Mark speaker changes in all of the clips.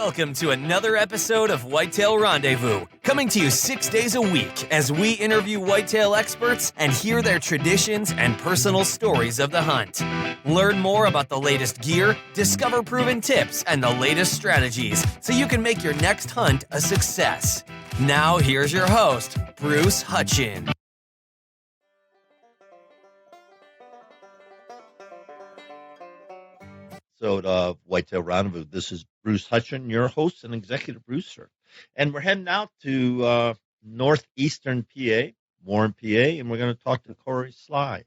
Speaker 1: Welcome to another episode of Whitetail Rendezvous, coming to you 6 days a week as we interview whitetail experts and hear their traditions and personal stories of the hunt. Learn more about the latest gear, discover proven tips, and the latest strategies so you can make your next hunt a success. Now, here's your host, Bruce Hutchin.
Speaker 2: Episode of Whitetail Rendezvous. This is Bruce Hutchin, your host and executive producer. And we're heading out to northeastern PA, Warren, PA, and we're going to talk to Kory Slye.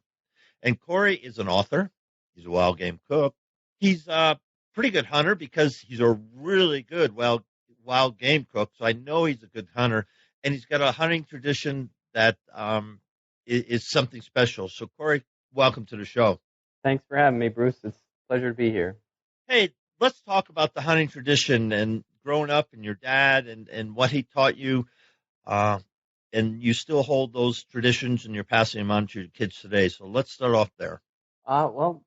Speaker 2: And Kory is an author. He's a wild game cook. He's a pretty good hunter because he's a really good wild game cook. So I know he's a good hunter. And he's got a hunting tradition that is something special. So Kory, welcome to the show.
Speaker 3: Thanks for having me, Bruce. It's a pleasure to be here.
Speaker 2: Hey, let's talk about the hunting tradition and growing up and your dad and what he taught you. And you still hold those traditions and you're passing them on to your kids today. So let's start off there.
Speaker 3: Well,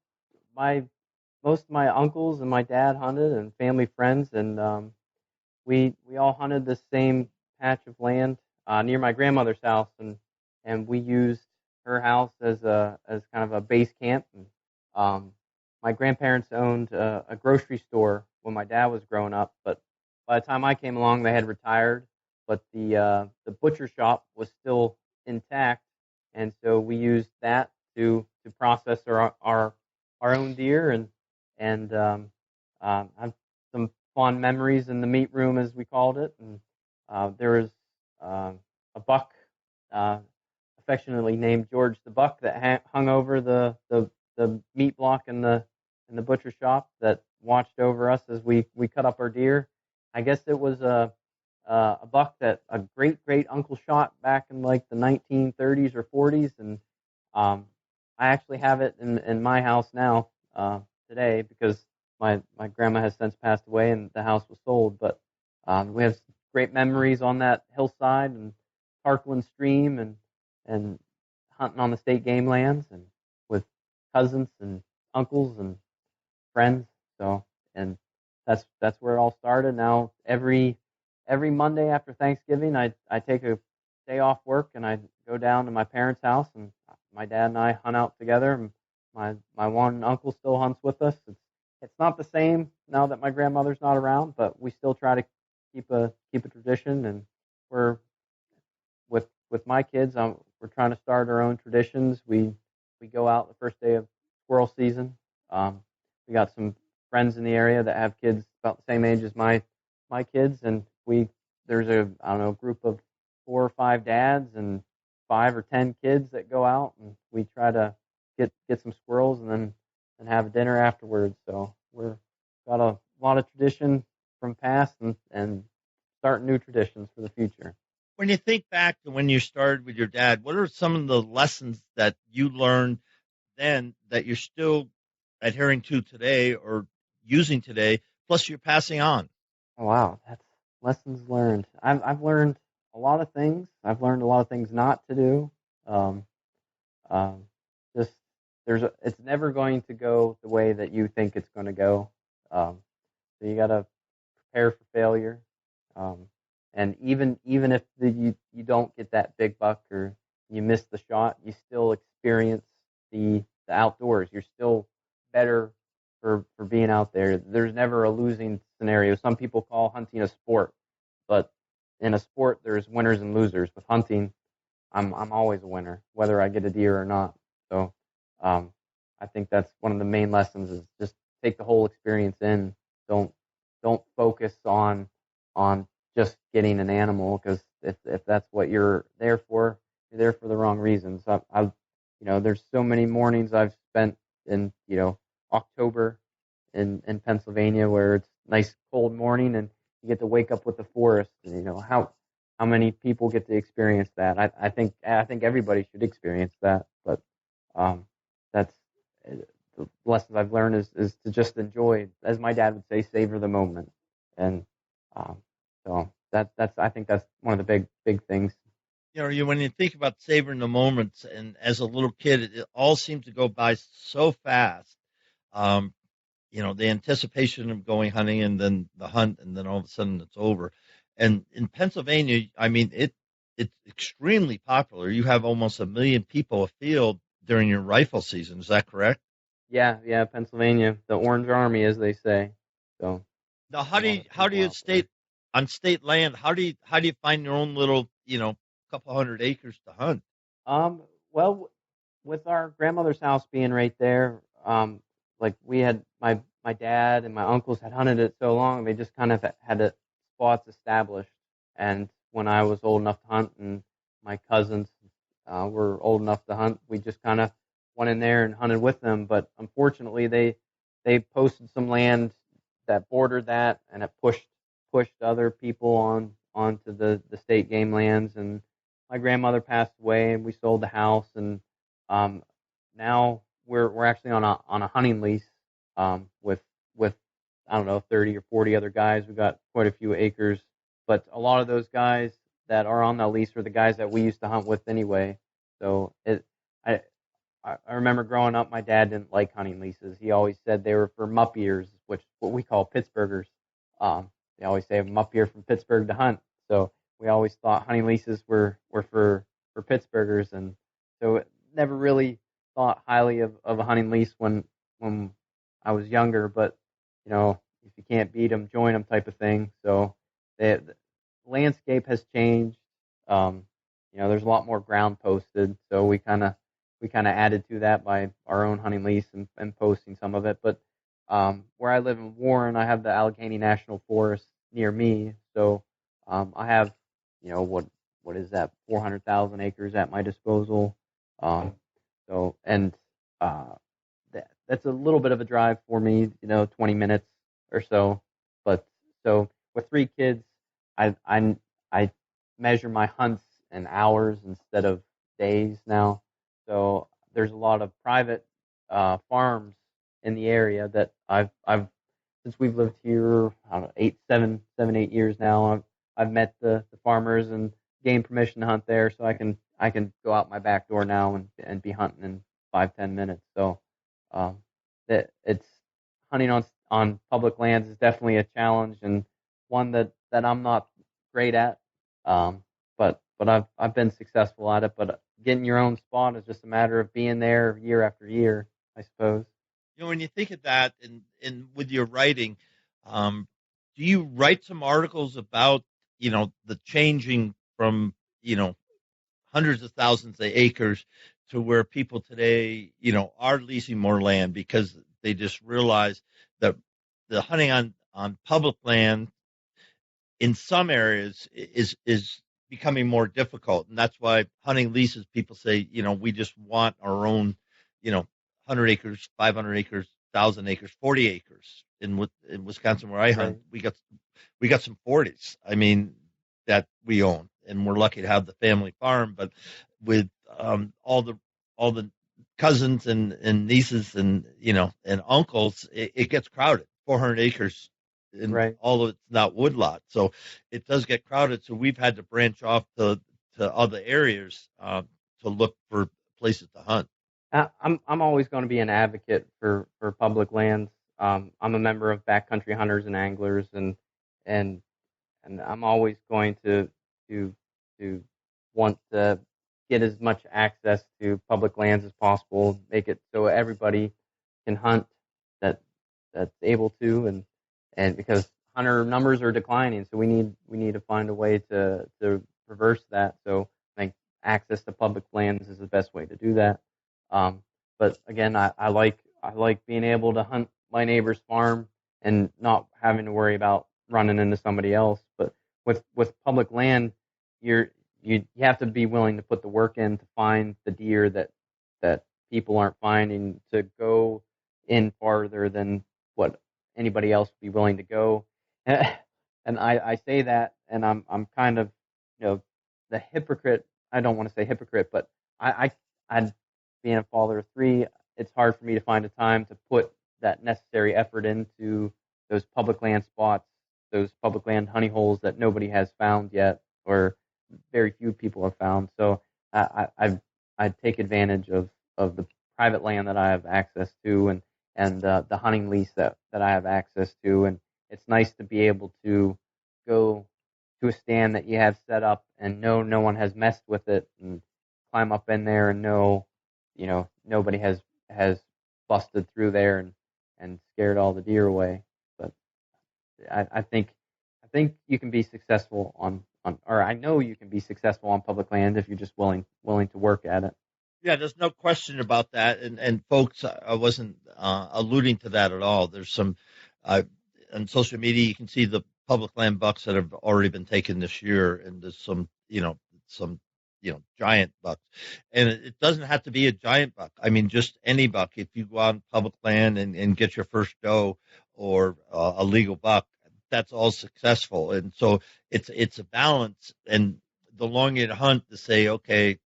Speaker 3: most of my uncles and my dad hunted and family friends, and we all hunted the same patch of land near my grandmother's house, and we used her house as kind of a base camp. And, my grandparents owned a grocery store when my dad was growing up, but by the time I came along, they had retired. But the butcher shop was still intact, and so we used that to process our own deer, and have some fond memories in the meat room, as we called it. And there was a buck, affectionately named George the Buck, that hung over the meat block in the butcher shop that watched over us as we cut up our deer. I guess it was a buck that a great uncle shot back in like the 1930s or 40s, and I actually have it in my house now today because my grandma has since passed away and the house was sold. But we have great memories on that hillside and Parkland Stream and hunting on the state game lands and with cousins and uncles and friends. So, and that's where it all started. Now every Monday after Thanksgiving, I take a day off work and I go down to my parents' house, and my dad and I hunt out together. And my one uncle still hunts with us. It's not the same now that my grandmother's not around, but we still try to keep a tradition. And we're with my kids, we're trying to start our own traditions. We go out the first day of squirrel season. We got some friends in the area that have kids about the same age as my kids, and there's a group of 4 or 5 dads and 5 or 10 kids that go out, and we try to get some squirrels and then have a dinner afterwards. So we're got a lot of tradition from past and starting new traditions for the future.
Speaker 2: When you think back to when you started with your dad, what are some of the lessons that you learned then that you're still adhering to today or using today, plus you're passing on?
Speaker 3: Oh, wow, that's lessons learned. I've learned a lot of things. I've learned a lot of things not to do. It's never going to go the way that you think it's going to go. So you got to prepare for failure. And even if you don't get that big buck or you miss the shot, you still experience the outdoors. You're still better for being out there. There's never a losing scenario. Some people call hunting a sport, but in a sport there's winners and losers. With hunting, I'm always a winner, whether I get a deer or not. So I think that's one of the main lessons, is just take the whole experience in. Don't focus on just getting an animal, because if that's what you're there for, you're there for the wrong reasons. There's so many mornings I've spent in October in Pennsylvania where it's nice cold morning and you get to wake up with the forest. And, how many people get to experience that? I think everybody should experience that. But that's the lessons I've learned is to just enjoy, as my dad would say, savor the moment. And so I think that's one of the big things.
Speaker 2: When you think about savoring the moments, and as a little kid, it all seems to go by so fast. the anticipation of going hunting and then the hunt, and then all of a sudden it's over. And in Pennsylvania, I mean, it's extremely popular. You have almost 1 million people afield during your rifle season. Is that correct?
Speaker 3: Yeah, Pennsylvania, the Orange Army, as they say. So
Speaker 2: Now,
Speaker 3: a lot of
Speaker 2: how do
Speaker 3: people
Speaker 2: you
Speaker 3: out there.
Speaker 2: on state land? How do you find your own little, couple hundred acres to hunt?
Speaker 3: Well, with our grandmother's house being right there, like we had my dad and my uncles had hunted it so long, they just kind of had the spots established. And when I was old enough to hunt, and my cousins were old enough to hunt, we just kind of went in there and hunted with them. But unfortunately, they posted some land that bordered that, and it pushed other people onto the state game lands. And my grandmother passed away, and we sold the house, and um, now we're actually on a hunting lease with I don't know 30 or 40 other guys. We've got quite a few acres, but a lot of those guys that are on that lease are the guys that we used to hunt with anyway. So I I remember growing up, my dad didn't like hunting leases. He always said they were for mupp ears, which what we call Pittsburghers. They always say mupp ear from Pittsburgh to hunt. So we always thought hunting leases were for Pittsburghers, and so never really thought highly of a hunting lease when I was younger. But if you can't beat them, join them type of thing. So the landscape has changed. There's a lot more ground posted, so we kind of added to that by our own hunting lease and posting some of it. But where I live in Warren, I have the Allegheny National Forest near me, so I have what is that 400,000 acres at my disposal. Um, and that's a little bit of a drive for me, 20 minutes or so. But so with 3 kids, I measure my hunts in hours instead of days now. So there's a lot of private farms in the area that I've since we've lived here, I don't know, 8 years now. I've met the farmers and gained permission to hunt there, so I can go out my back door now and be hunting in 5-10 minutes. So um, that it's hunting on public lands is definitely a challenge, and one that I'm not great at. But I've been successful at it. But getting your own spot is just a matter of being there year after year, I suppose.
Speaker 2: When you think of that, and with your writing, do you write some articles about the changing from hundreds of thousands of acres to where people today are leasing more land because they just realize that the hunting on public land in some areas is becoming more difficult, and that's why hunting leases, people say, we just want our own, 100 acres, 500 acres, 1,000 acres, 40 acres. In Wisconsin where I hunt,
Speaker 3: Right.
Speaker 2: we got some 40s. I mean, that we own, and we're lucky to have the family farm. But with all the cousins and nieces and uncles, it gets crowded. 400 acres, and
Speaker 3: Right.
Speaker 2: all of it's not woodlot, so it does get crowded. So we've had to branch off to other areas to look for places to hunt.
Speaker 3: I'm always going to be an advocate for public lands. I'm a member of Backcountry Hunters and Anglers, and and I'm always going to to want to get as much access to public lands as possible, make it so everybody can hunt that that's able to, and because hunter numbers are declining, so we need to find a way to reverse that. So I think access to public lands is the best way to do that. Um, but again, I like being able to hunt my neighbor's farm and not having to worry about running into somebody else. But with public land, you have to be willing to put the work in to find the deer that people aren't finding, to go in farther than what anybody else would be willing to go. And I say that, and I'm kind of the hypocrite. I don't want to say hypocrite, but I being a father of 3, it's hard for me to find a time to put that necessary effort into those public land spots, those public land honey holes that nobody has found yet, or very few people have found. So I take advantage of the private land that I have access to, and the hunting lease that I have access to. And it's nice to be able to go to a stand that you have set up and know no one has messed with it, and climb up in there and know, nobody has busted through there and scared all the deer away. But I think you can be successful or I know you can be successful on public land if you're just willing to work at it.
Speaker 2: Yeah, there's no question about that. And folks, I wasn't alluding to that at all. There's some on social media, you can see the public land bucks that have already been taken this year, and there's some giant bucks. And it doesn't have to be a giant buck. I mean, just any buck. If you go out on public land and get your first doe or a legal buck, that's all successful. And so it's a balance. And the longer you hunt, to say, okay,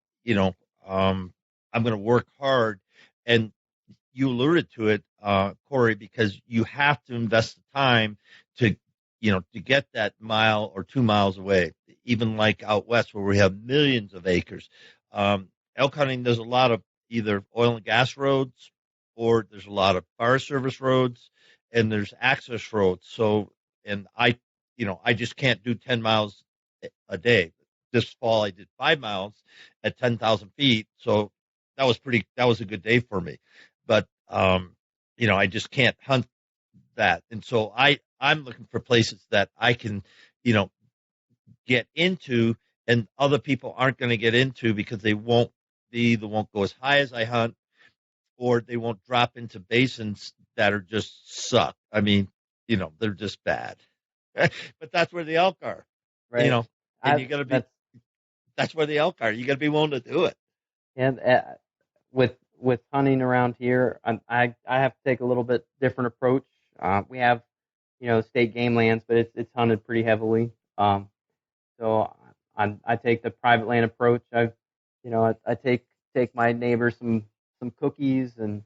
Speaker 2: I'm going to work hard. And you alluded to it, Kory, because you have to invest the time to get that mile or 2 miles away, even like out west where we have millions of acres. Elk hunting, there's a lot of either oil and gas roads, or there's a lot of fire service roads, and there's access roads. So, and I just can't do 10 miles a day. This fall, I did 5 miles at 10,000 feet. So that was a good day for me. But, I just can't hunt that. And so I'm looking for places that I can, get into, and other people aren't going to get into because they won't go as high as I hunt, or they won't drop into basins that are just suck. I mean, they're just bad. But that's where the elk are,
Speaker 3: Right.
Speaker 2: And you got to be. That's where the elk are. You got to be willing to do it.
Speaker 3: And with hunting around here, I have to take a little bit different approach. We have, state game lands, but it's hunted pretty heavily. So I take the private land approach. I take my neighbors some cookies and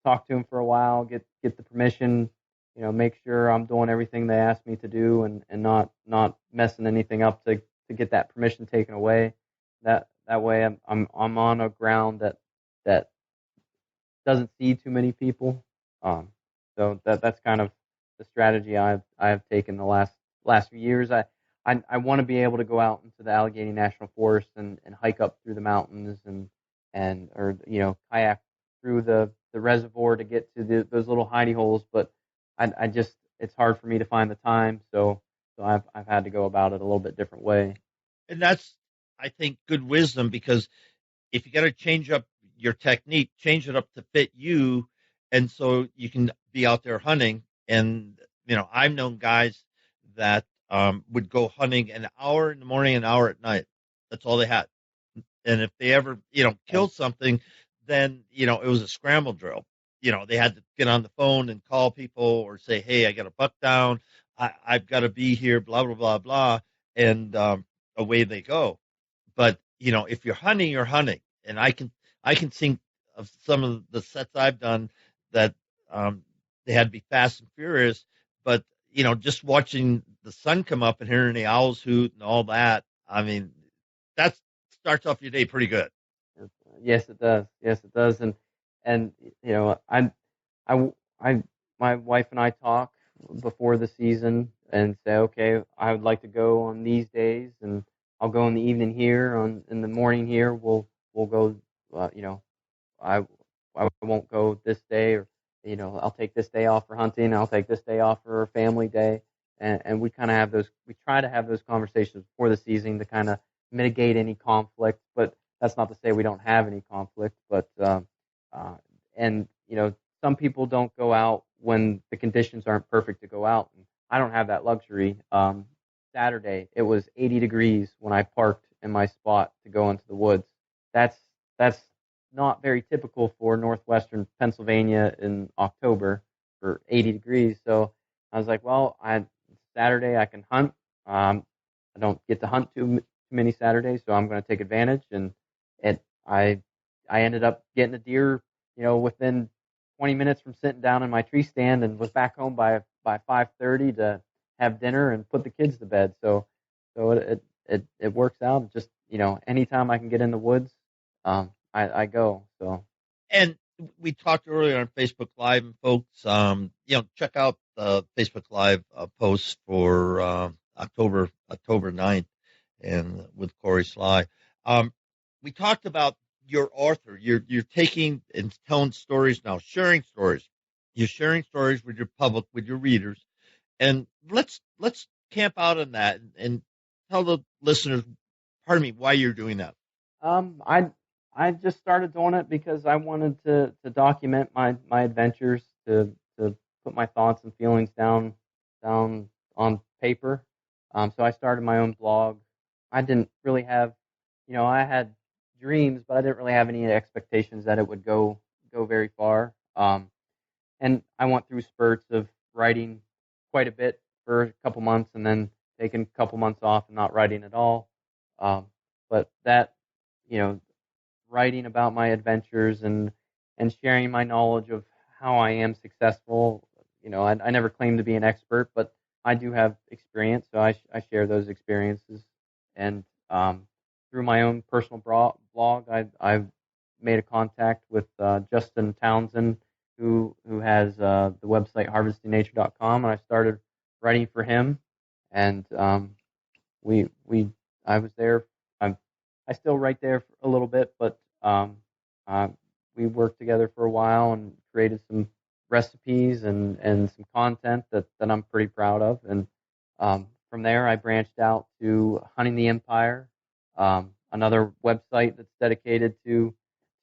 Speaker 3: talk to them for a while, get the permission, make sure I'm doing everything they ask me to do, and not messing anything up to get that permission taken away. That way I'm on a ground that doesn't see too many people. So that's kind of the strategy I've taken the last few years. I want to be able to go out into the Allegheny National Forest and hike up through the mountains or kayak through the reservoir to get to those little hidey holes, but I just, it's hard for me to find the time, so I've had to go about it a little bit different way.
Speaker 2: And that's, I think, good wisdom, because if you got to change up your technique, change it up to fit you, and so you can be out there hunting. And I've known guys that would go hunting an hour in the morning, an hour at night. That's all they had. And if they ever killed something, then it was a scramble drill. They had to get on the phone and call people or say, hey, I got a buck down, I've got to be here, blah blah blah blah, and away they go. But if you're hunting, you're hunting. And I can think of some of the sets I've done that they had to be fast and furious, but just watching the sun come up and hearing the owls hoot and all that, I mean, that starts off your day pretty good.
Speaker 3: Yes, it does. And my wife and I talk before the season and say, okay, I would like to go on these days, and I'll go in the evening here, in the morning here. We'll go. I won't go this day, or I'll take this day off for hunting. I'll take this day off for a family day, and we kind of have those. We try to have those conversations before the season to kind of mitigate any conflict. But that's not to say we don't have any conflict. But some people don't go out when the conditions aren't perfect to go out. And I don't have that luxury. Saturday, it was 80 degrees when I parked in my spot to go into the woods. That's not very typical for northwestern Pennsylvania in October for 80 degrees. So I was like, well, Saturday I can hunt. I don't get to hunt too many Saturdays, so I'm going to take advantage. And I ended up getting a deer, within 20 minutes from sitting down in my tree stand, and was back home by 5:30 to have dinner and put the kids to bed. So it works out. Just anytime I can get in the woods, I go. So.
Speaker 2: And we talked earlier on Facebook Live, and folks, check out the Facebook Live posts for October 9th, and with Kory Slye. We talked about your author. You're taking and telling stories now, sharing stories. You're sharing stories with your public, with your readers, and let's camp out on that and tell the listeners, pardon me, why you're doing that.
Speaker 3: I just started doing it because I wanted to document my adventures, to put my thoughts and feelings down on paper. So I started my own blog. I didn't really have, I had dreams, but I didn't really have any expectations that it would go very far. And I went through spurts of writing quite a bit for a couple months, and then taking a couple months off and not writing at all. But that, writing about my adventures and sharing my knowledge of how I am successful. I never claimed to be an expert, but I do have experience, so I share those experiences. And through my own personal blog, I've made a contact with Justin Townsend, who has the website harvestingnature.com, and I started writing for him. And I was there. I still write there for a little bit, but we worked together for a while and created some recipes and some content that I'm pretty proud of. And from there, I branched out to Hunting the Empire, another website that's dedicated to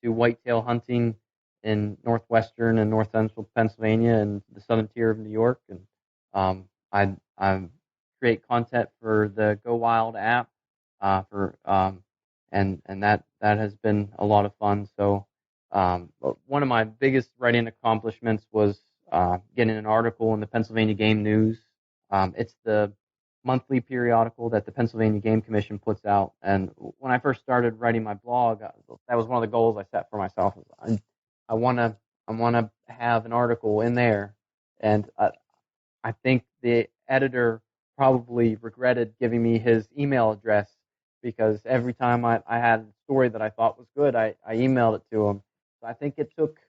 Speaker 3: whitetail hunting in northwestern and north central Pennsylvania and the southern tier of New York. And I create content for the Go Wild app, and that has been a lot of fun. So one of my biggest writing accomplishments was getting an article in the Pennsylvania Game News. It's the monthly periodical that the Pennsylvania Game Commission puts out. And when I first started writing my blog, that was one of the goals I set for myself. I want to have an article in there, and I think the editor probably regretted giving me his email address, because every time I had a story that I thought was good, I emailed it to him. So I think it took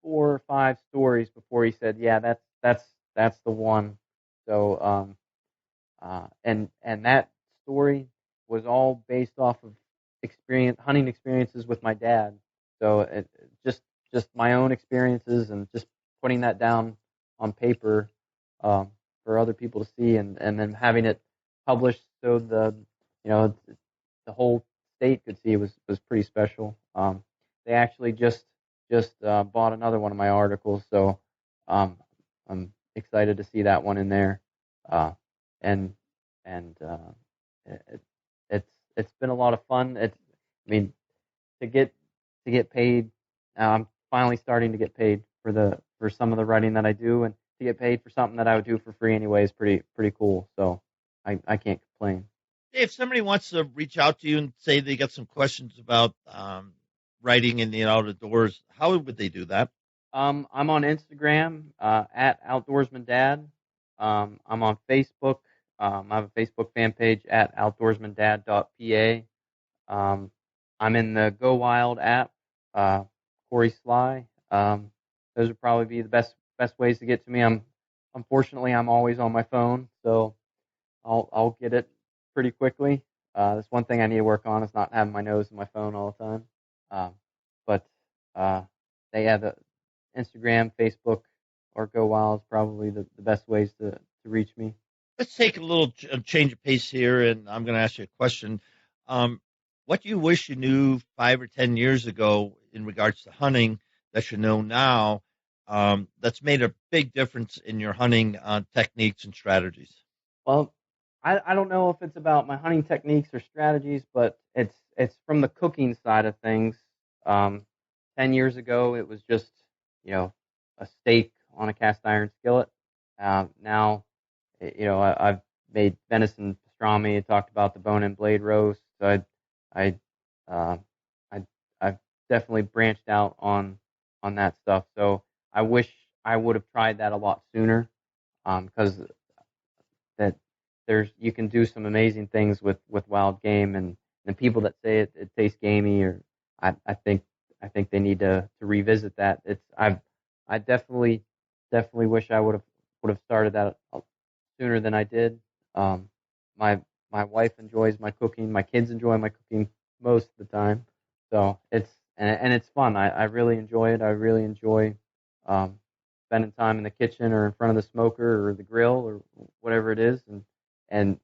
Speaker 3: 4 or 5 stories before he said, "Yeah, that's the one." So and that story was all based off of hunting experiences with my dad. So it just my own experiences, and just putting that down on paper for other people to see, and then having it published so the whole state could see was pretty special. They actually just bought another one of my articles, so I'm excited to see that one in there. And it's been a lot of fun. To get paid. I'm finally starting to get paid for some of the writing that I do, and to get paid for something that I would do for free anyway is pretty cool. So I can't complain.
Speaker 2: If somebody wants to reach out to you and say they got some questions about writing in the outdoors, how would they do that?
Speaker 3: I'm on Instagram at OutdoorsmanDad. I'm on Facebook. I have a Facebook fan page at outdoorsmandad.pa. I'm in the Go Wild app, Kory Slye. Those would probably be the best ways to get to me. Unfortunately I'm always on my phone, so I'll get it pretty quickly. That's one thing I need to work on, is not having my nose in my phone all the time. But they have the Instagram, Facebook, or Go Wild is probably the best ways to reach me.
Speaker 2: Let's take a little change of pace here, and I'm going to ask you a question. What do you wish you knew 5 or 10 years ago in regards to hunting that you know now that's made a big difference in your hunting techniques and strategies?
Speaker 3: Well, I don't know if it's about my hunting techniques or strategies, but it's from the cooking side of things. 10 years ago, it was just, a steak on a cast iron skillet. Now, I've made venison pastrami. I talked about the bone and blade roast. So I've definitely branched out on that stuff. So I wish I would have tried that a lot sooner, because you can do some amazing things with wild game, and people that say it tastes gamey, or I think I think they need to revisit that. I definitely wish I would have started that sooner than I did. My wife enjoys my cooking. My kids enjoy my cooking most of the time. So it's fun. I really enjoy it. I really enjoy spending time in the kitchen or in front of the smoker or the grill or whatever it is. And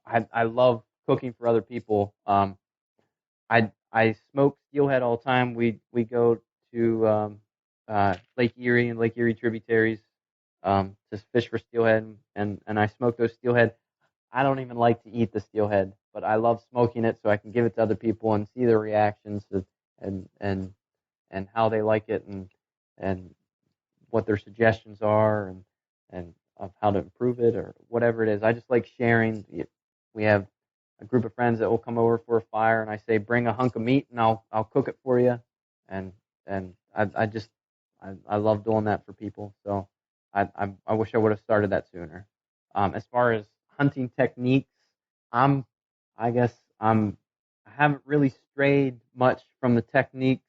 Speaker 3: I love cooking for other people. I smoke steelhead all the time. We go to Lake Erie and Lake Erie tributaries to fish for steelhead, and I smoke those steelhead. I don't even like to eat the steelhead, but I love smoking it so I can give it to other people and see their reactions and and how they like it and what their suggestions are and of how to improve it or whatever it is. I just like sharing. We have a group of friends that will come over for a fire, and I say, bring a hunk of meat, and I'll cook it for you. And I love doing that for people. So I wish I would have started that sooner. As far as hunting techniques, I guess I haven't really strayed much from the techniques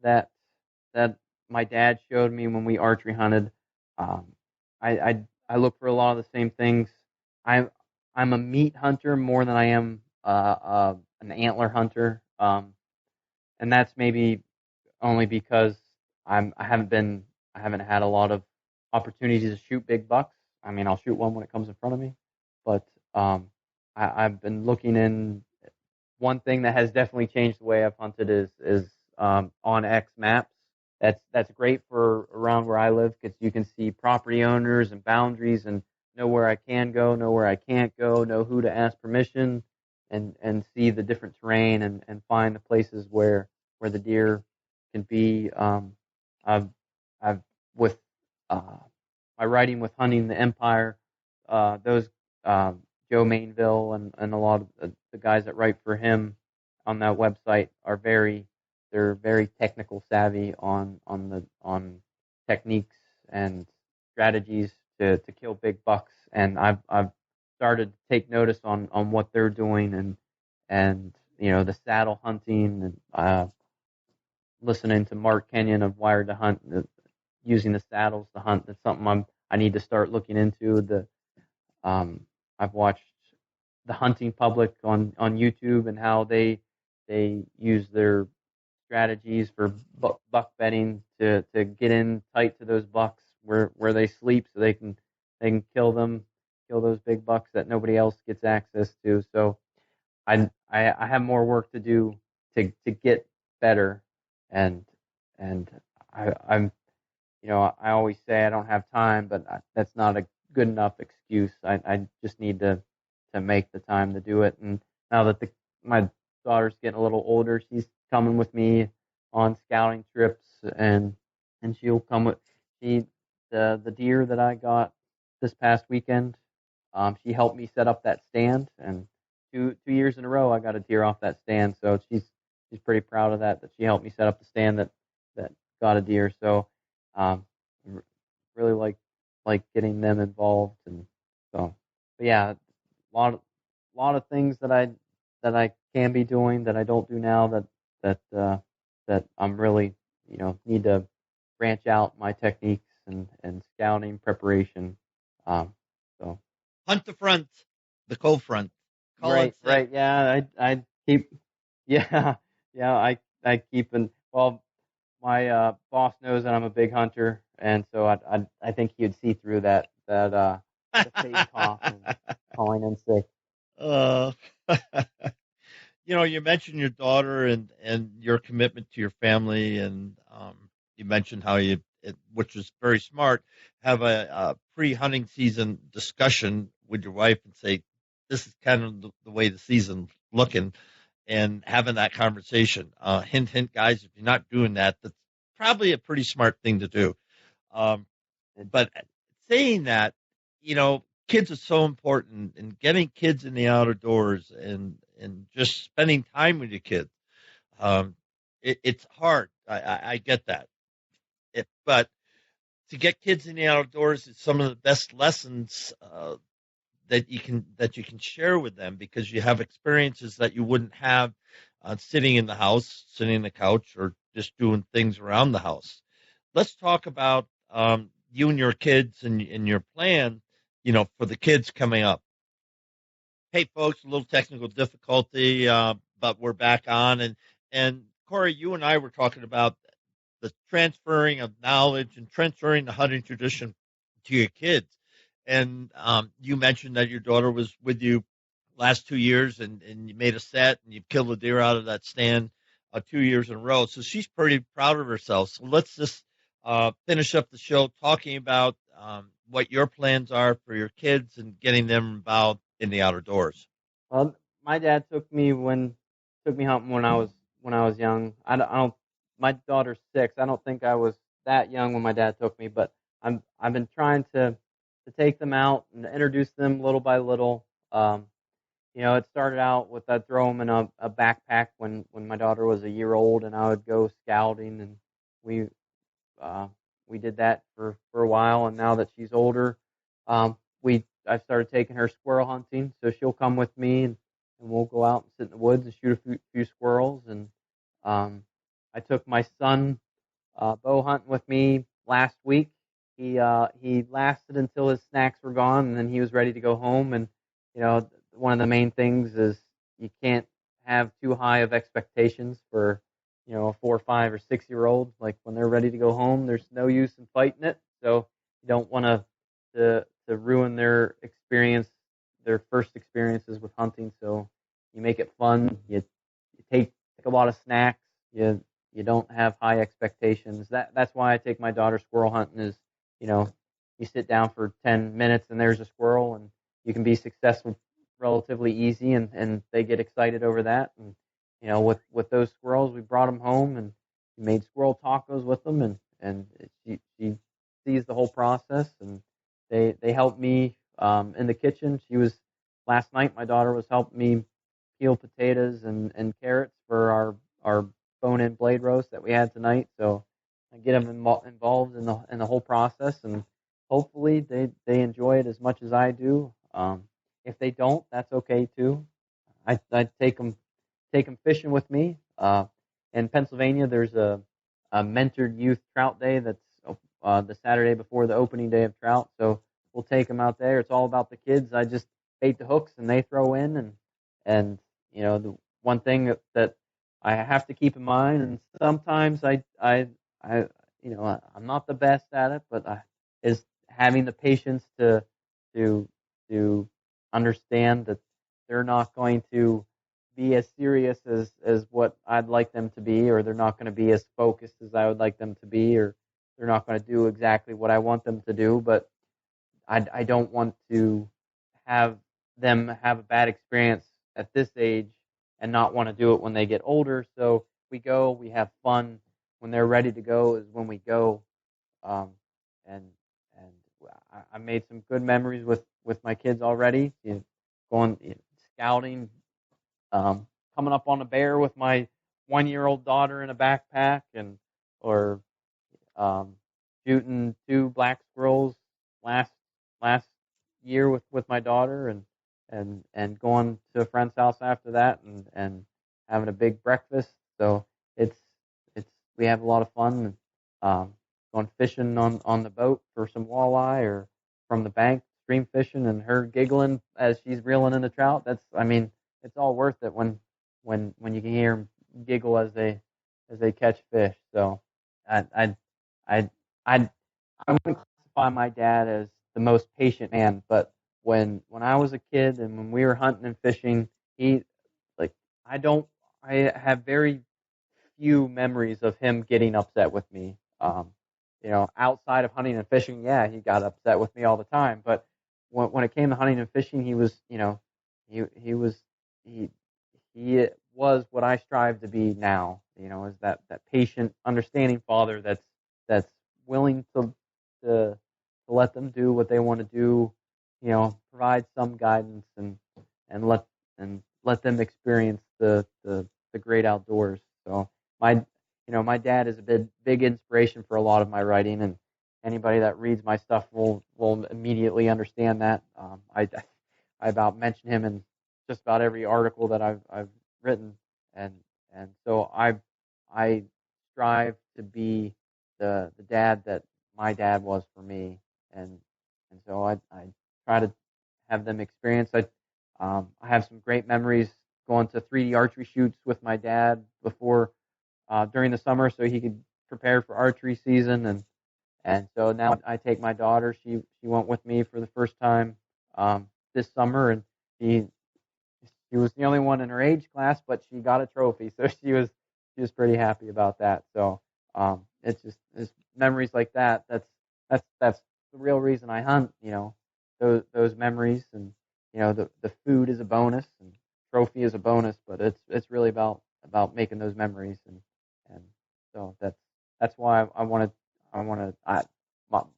Speaker 3: that my dad showed me when we archery hunted. I look for a lot of the same things. I'm a meat hunter more than I am an antler hunter, and that's maybe only because I haven't had a lot of opportunities to shoot big bucks. I mean, I'll shoot one when it comes in front of me, but I've been looking in. One thing that has definitely changed the way I've hunted is on X maps. That's great for around where I live because you can see property owners and boundaries and know where I can go, know where I can't go, know who to ask permission, and see the different terrain and find the places where the deer can be. I've with my writing with Hunting the Empire, those Joe Mainville and a lot of the guys that write for him on that website are they're very technical savvy on techniques and strategies to kill big bucks, and I've started to take notice on what they're doing and the saddle hunting and listening to Mark Kenyon of Wired to Hunt, using the saddles to hunt. That's something I need to start looking into. I've watched the hunting public on YouTube and how they use their strategies for buck bedding to get in tight to those bucks where they sleep so they can kill those big bucks that nobody else gets access to. So I have more work to do to get better, and I'm I always say I don't have time, but that's not a good enough excuse. I just need to make the time to do it. And now that my daughter's getting a little older, she's coming with me on scouting trips, and she'll come with the deer that I got this past weekend. She helped me set up that stand, and two years in a row I got a deer off that stand. So she's pretty proud of that she helped me set up the stand that got a deer. So really like getting them involved, and so but yeah, a lot of things that I can be doing that I don't do now that I'm really need to branch out my techniques and scouting preparation. So
Speaker 2: Hunt the front, the cold front. Call
Speaker 3: right,
Speaker 2: it
Speaker 3: right, yeah, I keep yeah I keep well. My boss knows that I'm a big hunter, and so I think he'd see through that the fake cough and calling in sick.
Speaker 2: Uh, you mentioned your daughter and your commitment to your family, and you mentioned how which was very smart, have a pre-hunting season discussion with your wife and say, this is kind of the way the season's looking, and having that conversation. Hint, hint, guys, if you're not doing that, that's probably a pretty smart thing to do. But saying that, kids are so important, and getting kids in the outdoors and just spending time with your kids. It's hard. I get that. But to get kids in the outdoors is some of the best lessons that you can share with them, because you have experiences that you wouldn't have sitting in the house, sitting on the couch, or just doing things around the house. Let's talk about you and your kids and your plan, for the kids coming up. Hey, folks, a little technical difficulty, but we're back on. And Kory, you and I were talking about the transferring of knowledge and transferring the hunting tradition to your kids. And you mentioned that your daughter was with you last 2 years, and you made a set and you killed a deer out of that stand 2 years in a row. So she's pretty proud of herself. So let's just finish up the show talking about what your plans are for your kids and getting them involved in the outdoors.
Speaker 3: Well, my dad took me hunting when I was young. I don't. My daughter's 6. I don't think I was that young when my dad took me, but I've been trying to take them out and introduce them little by little. It started out with I'd throw them in a backpack when my daughter was a year old, and I would go scouting, and we did that for a while. And now that she's older, I started taking her squirrel hunting, so she'll come with me, and we'll go out and sit in the woods and shoot a few squirrels. And I took my son bow hunting with me last week. He lasted until his snacks were gone, and then he was ready to go home. And one of the main things is you can't have too high of expectations for a 4, 5, or 6-year-old. Like when they're ready to go home, there's no use in fighting it. So you don't want to ruin their experience, their first experiences with hunting. So you make it fun. You take a lot of snacks. You don't have high expectations. That's why I take my daughter squirrel hunting. Is you sit down for 10 minutes and there's a squirrel, and you can be successful relatively easy, and they get excited over that. And with those squirrels, we brought them home and we made squirrel tacos with them, and she sees the whole process, and they helped me in the kitchen. Last night my daughter was helping me peel potatoes and carrots for our bone-in blade roast that we had tonight. So I get them involved in the whole process, and hopefully they enjoy it as much as I do. If they don't, that's okay too. I take them fishing with me. In Pennsylvania, there's a mentored youth trout day that's the Saturday before the opening day of trout. So we'll take them out there. It's all about the kids. I just bait the hooks and they throw in, and the one thing that I have to keep in mind, and sometimes I'm not the best at it, but is having the patience to understand that they're not going to be as serious as what I'd like them to be, or they're not going to be as focused as I would like them to be, or they're not going to do exactly what I want them to do. But I don't want to have them have a bad experience at this age and not want to do it when they get older. So we have fun. When they're ready to go is when we go. And I made some good memories with my kids already. Going scouting, coming up on a bear with my 1-year-old daughter in a backpack, or shooting 2 black squirrels last year with my daughter, and going to a friend's house after that, and having a big breakfast. So it's we have a lot of fun. Going fishing on the boat for some walleye, or from the bank stream fishing, and her giggling as she's reeling in the trout. It's all worth it when you can hear them giggle as they catch fish. So I wouldn't classify my dad as the most patient man, but when I was a kid and when we were hunting and fishing, I have very few memories of him getting upset with me. Outside of hunting and fishing, yeah, he got upset with me all the time. But when it came to hunting and fishing, he was what I strive to be now. Is that patient, understanding father that's willing to let them do what they want to do. Provide some guidance and let them experience the great outdoors. So my dad is a big inspiration for a lot of my writing, and anybody that reads my stuff will immediately understand that. I about mention him in just about every article that I've written, and And so I strive to be the dad that my dad was for me, and so I try to have them experience. I have some great memories going to 3D archery shoots with my dad before during the summer, so he could prepare for archery season, and so now I take my daughter. She went with me for the first time this summer, and she was the only one in her age class, but she got a trophy, so she was pretty happy about that. So it's memories like that. That's the real reason I hunt. Those memories, and the food is a bonus and trophy is a bonus, but it's really about making those memories, and so that's why I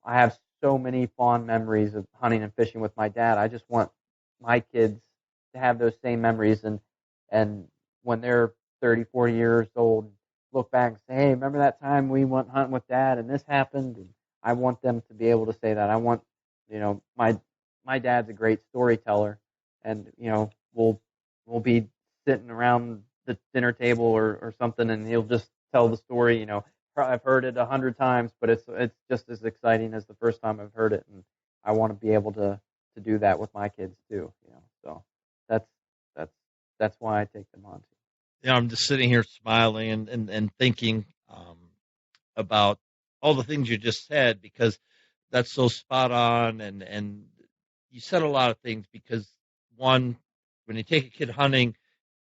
Speaker 3: have so many fond memories of hunting and fishing with my dad. I just want my kids to have those same memories, and when they're 30, 40 years old, look back and say, hey, remember that time we went hunting with dad and this happened? And I want them to be able to say that. I want, my dad's a great storyteller, and we'll be sitting around the dinner table or something, and he'll just tell the story. I've heard it 100 times, but it's just as exciting as the first time I've heard it, and I want to be able to do that with my kids too. So that's why I take them on.
Speaker 2: I'm just sitting here smiling and thinking about all the things you just said, because that's so spot on. And you said a lot of things, because one, when you take a kid hunting,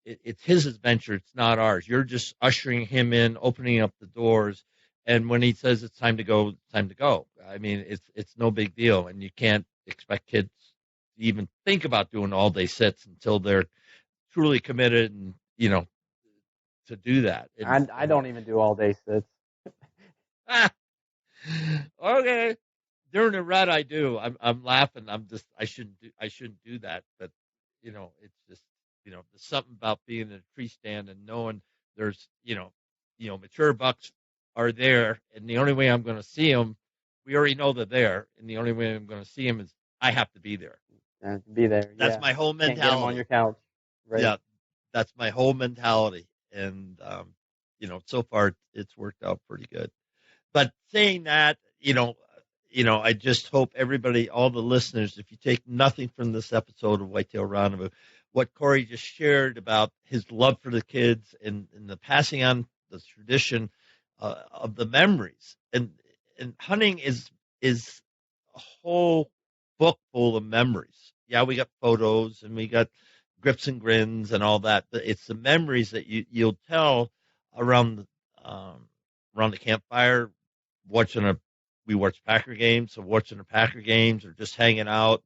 Speaker 2: it's his adventure. It's not ours. You're just ushering him in, opening up the doors. And when he says it's time to go, it's time to go. I mean, it's no big deal. And you can't expect kids to even think about doing all day sits until they're truly committed and, to do that.
Speaker 3: I don't even do all day sits.
Speaker 2: Okay. During the rut, I do. I'm laughing. I shouldn't do that. But it's just there's something about being in a tree stand and knowing there's mature bucks are there, and the only way I'm going to see them, we already know they're there, and the only way I'm going to see them is I have to be there.
Speaker 3: Be there.
Speaker 2: That's my whole mentality.
Speaker 3: Can't get them on your couch. Right?
Speaker 2: Yeah, that's my whole mentality, and so far it's worked out pretty good. But saying that, I just hope everybody, all the listeners, if you take nothing from this episode of Whitetail Rendezvous, what Kory just shared about his love for the kids and the passing on the tradition of the memories, and hunting is a whole book full of memories. Yeah, we got photos and we got grips and grins and all that, but it's the memories that you'll tell around the campfire, we watch Packer games, so watching the Packer games or just hanging out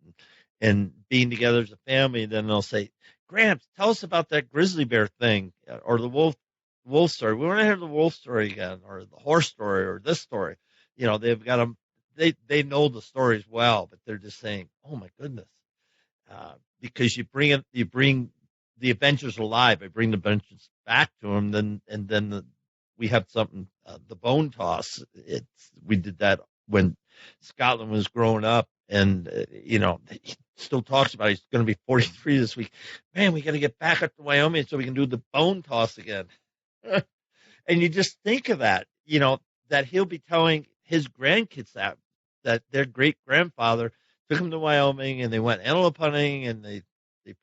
Speaker 2: and being together as a family. And then they'll say, Gramps, tell us about that grizzly bear thing or the wolf story. We want to hear the wolf story again, or the horse story, or this story. They've got them. They know the stories well, but they're just saying, oh my goodness. Because you bring the adventures alive. I bring the adventures back to them. We have something, the bone toss. We did that when Scotland was growing up, and he still talks about it. He's going to be 43 this week. Man, we got to get back up to Wyoming so we can do the bone toss again. And you just think of that, that he'll be telling his grandkids that their great grandfather took him to Wyoming and they went antelope hunting and they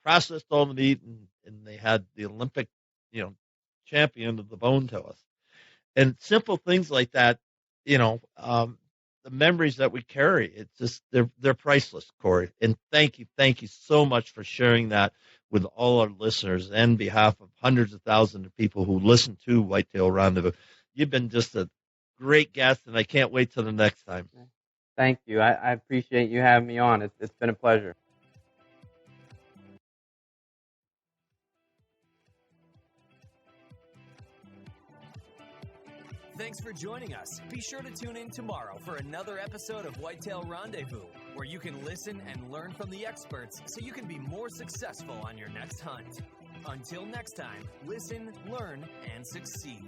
Speaker 2: processed all the meat and they had the Olympic, champion of the bone toss. And simple things like that, the memories that we carry, it's just, they're priceless, Kory. And thank you so much for sharing that with all our listeners and behalf of hundreds of thousands of people who listen to Whitetail Rendezvous. You've been just a great guest, and I can't wait till the next time.
Speaker 3: Thank you. I appreciate you having me on. It's been a pleasure.
Speaker 1: Thanks for joining us. Be sure to tune in tomorrow for another episode of Whitetail Rendezvous, where you can listen and learn from the experts so you can be more successful on your next hunt. Until next time, listen, learn, and succeed.